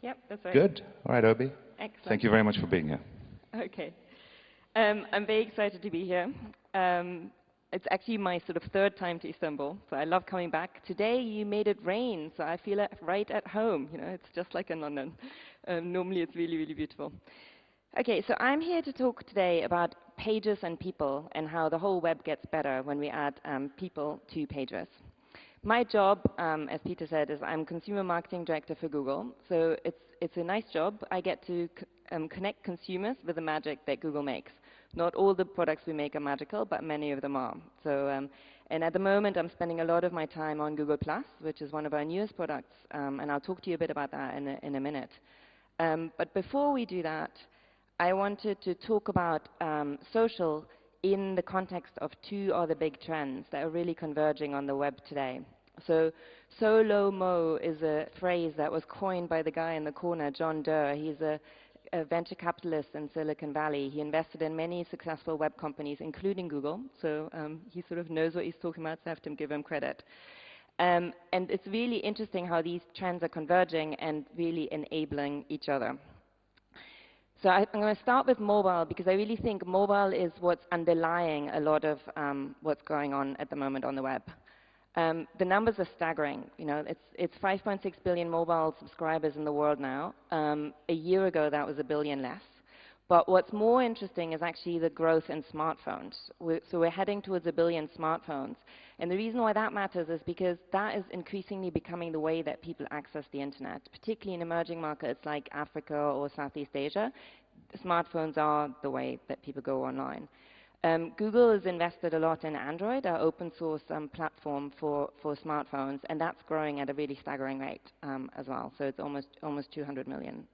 Yep, that's right. Good. All right, Obi. Excellent. Thank you very much for being here. Okay. I'm very excited to be here. It's actually my sort of third time to Istanbul, so I love coming back. Today you made it rain, so I feel right at home. You know, it's just like in London. Normally it's really, really beautiful. Okay, so I'm here to talk today about pages and people and how the whole web gets better when we add people to pages. My job, as Peter said, is I'm Consumer Marketing Director for Google. So it's a nice job. I get to connect consumers with the magic that Google makes. Not all the products we make are magical, but many of them are. So, and at the moment, I'm spending a lot of my time on Google+, which is one of our newest products, and I'll talk to you a bit about that in a minute. But before we do that, I wanted to talk about social in the context of two other big trends that are really converging on the web today. So low-mo is a phrase that was coined by the guy in the corner, John Doerr. He's a venture capitalist in Silicon Valley. He invested in many successful web companies, including Google. So he sort of knows what he's talking about, so I have to give him credit. And it's really interesting how these trends are converging and really enabling each other. So I'm going to start with mobile, because I really think mobile is what's underlying a lot of what's going on at the moment on the web. The numbers are staggering. You know, it's 5.6 billion mobile subscribers in the world now. A year ago, that was 1 billion less. But what's more interesting is actually the growth in smartphones. So we're heading towards 1 billion smartphones. And the reason why that matters is because that is increasingly becoming the way that people access the internet, particularly in emerging markets like Africa or Southeast Asia. Smartphones are the way that people go online. Google has invested a lot in Android, our open source platform for smartphones, and that's growing at a really staggering rate as well. So it's almost 200 million.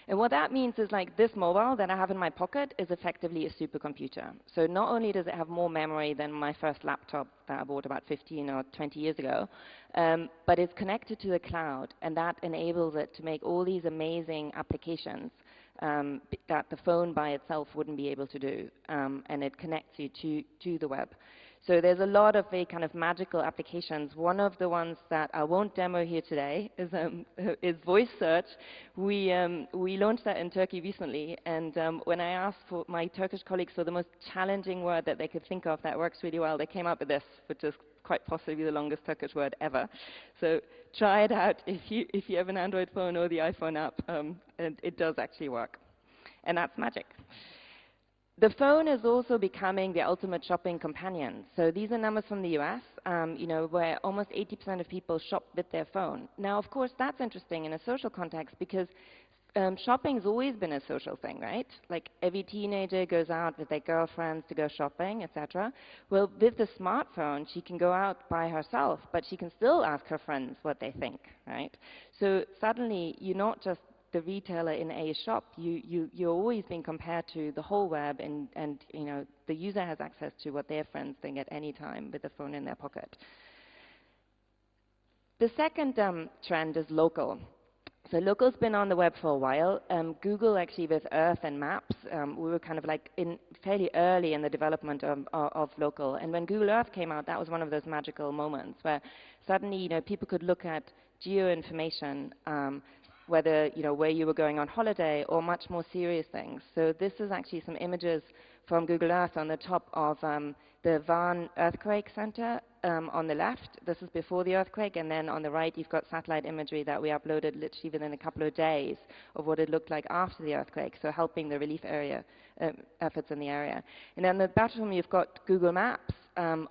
And what that means is, like, this mobile that I have in my pocket is effectively a supercomputer. So not only does it have more memory than my first laptop that I bought about 15 or 20 years ago, but it's connected to the cloud, and that enables it to make all these amazing applications that the phone by itself wouldn't be able to do, and it connects you to the web. So there's a lot of very kind of magical applications. One of the ones that I won't demo here today is VoiceSearch. We launched that in Turkey recently, and when I asked for my Turkish colleagues for the most challenging word that they could think of that works really well, they came up with this, which is quite possibly the longest Turkish word ever. So try it out if you have an Android phone or the iPhone app, and it does actually work. And that's magic. The phone is also becoming the ultimate shopping companion. So these are numbers from the US, you know, where almost 80% of people shop with their phone. Now, of course, that's interesting in a social context, because shopping's always been a social thing, right? Like, every teenager goes out with their girlfriends to go shopping, etc. Well, with the smartphone, she can go out by herself, but she can still ask her friends what they think, right? So suddenly, you're not just the retailer in a shop, you're always being compared to the whole web, and you know, the user has access to what their friends think at any time with the phone in their pocket. The second trend is local. So local's been on the web for a while. Google actually, with Earth and Maps, we were kind of like fairly early in the development of local. And when Google Earth came out, that was one of those magical moments where suddenly, you know, people could look at geo information, whether, you know, where you were going on holiday or much more serious things. So this is actually some images from Google Earth on the top of the Van Earthquake Center on the left. This is before the earthquake, and then on the right you've got satellite imagery that we uploaded literally within a couple of days of what it looked like after the earthquake, so helping the relief area efforts in the area. And then at the bottom you've got Google Maps.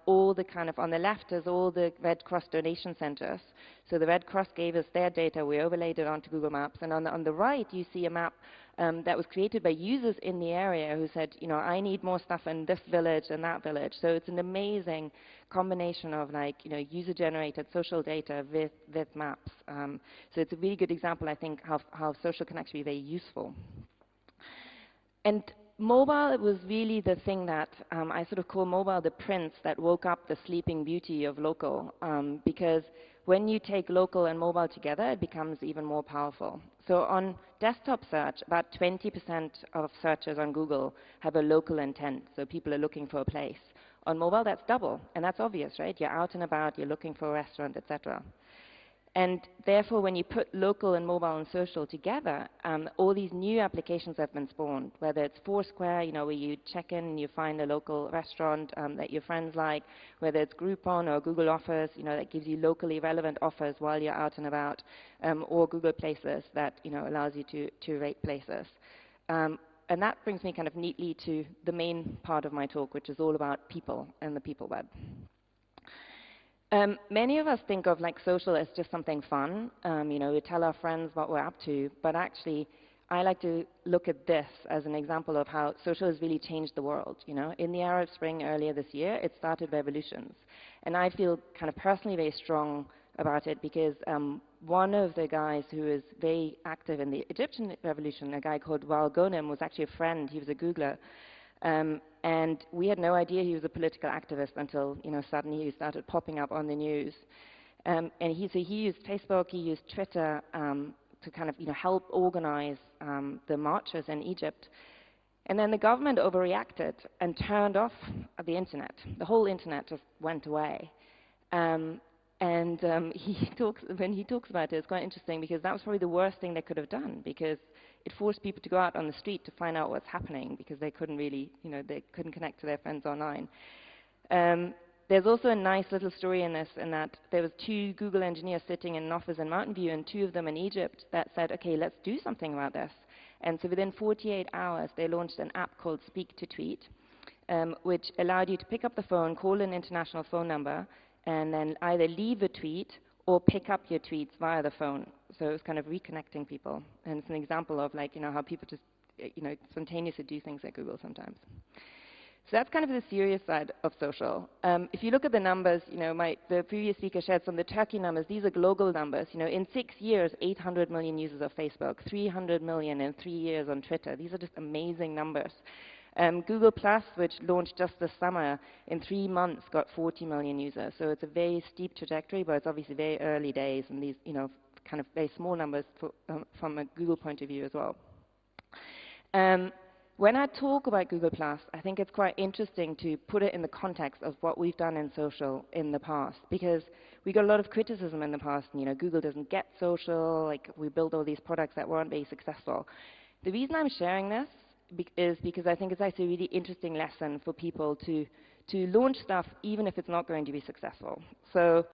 All the kind of, on the left is all the Red Cross donation centers. So the Red Cross gave us their data, we overlaid it onto Google Maps, and on the right you see a map that was created by users in the area who said, you know, I need more stuff in this village and that village. So it's an amazing combination of, like, you know, user-generated social data with maps. So it's a really good example, I think, how social can actually be very useful. And mobile, it was really the thing that I sort of call mobile the prince that woke up the sleeping beauty of local, because when you take local and mobile together, it becomes even more powerful. So on desktop search, about 20% of searches on Google have a local intent, so people are looking for a place. On mobile, that's double, and that's obvious, right? You're out and about, you're looking for a restaurant, etc. And therefore, when you put local and mobile and social together, all these new applications have been spawned, whether it's Foursquare, you know, where you check in and you find a local restaurant that your friends like, whether it's Groupon or Google Offers, you know, that gives you locally relevant offers while you're out and about, or Google Places that, you know, allows you to rate places. And that brings me kind of neatly to the main part of my talk, which is all about people and the people web. Many of us think of like social as just something fun. You know, we tell our friends what we're up to, but actually, I like to look at this as an example of how social has really changed the world. You know, in the Arab Spring earlier this year, it started revolutions, and I feel kind of personally very strong about it because one of the guys who is very active in the Egyptian revolution, a guy called Wael Ghonim, was actually a friend. He was a Googler. And we had no idea he was a political activist until, you know, suddenly he started popping up on the news. And so he used Facebook, he used Twitter to kind of, you know, help organize the marches in Egypt. And then the government overreacted and turned off the internet. The whole internet just went away. When he talks about it, it's quite interesting because that was probably the worst thing they could have done, because it forced people to go out on the street to find out what's happening because they couldn't really, you know, they couldn't connect to their friends online. There's also a nice little story in this, in that there was 2 Google engineers sitting in an office in Mountain View, and 2 of them in Egypt, that said, okay, let's do something about this. And so within 48 hours, they launched an app called Speak to Tweet, which allowed you to pick up the phone, call an international phone number, and then either leave a tweet or pick up your tweets via the phone. So it was kind of reconnecting people. And it's an example of, like, you know, how people just, you know, spontaneously do things at Google sometimes. So that's kind of the serious side of social. If you look at the numbers, you know, the previous speaker shared some of the Turkey numbers. These are global numbers. You know, in 6 years, 800 million users of Facebook, 300 million in 3 years on Twitter. These are just amazing numbers. Google Plus, which launched just this summer, in 3 months got 40 million users. So it's a very steep trajectory, but it's obviously very early days, and these, you know, kind of very small numbers from a Google point of view as well. When I talk about Google Plus, I think it's quite interesting to put it in the context of what we've done in social in the past, because we got a lot of criticism in the past. You know, Google doesn't get social, like we build all these products that weren't very successful. The reason I'm sharing this is because I think it's actually a really interesting lesson for people to launch stuff even if it's not going to be successful. So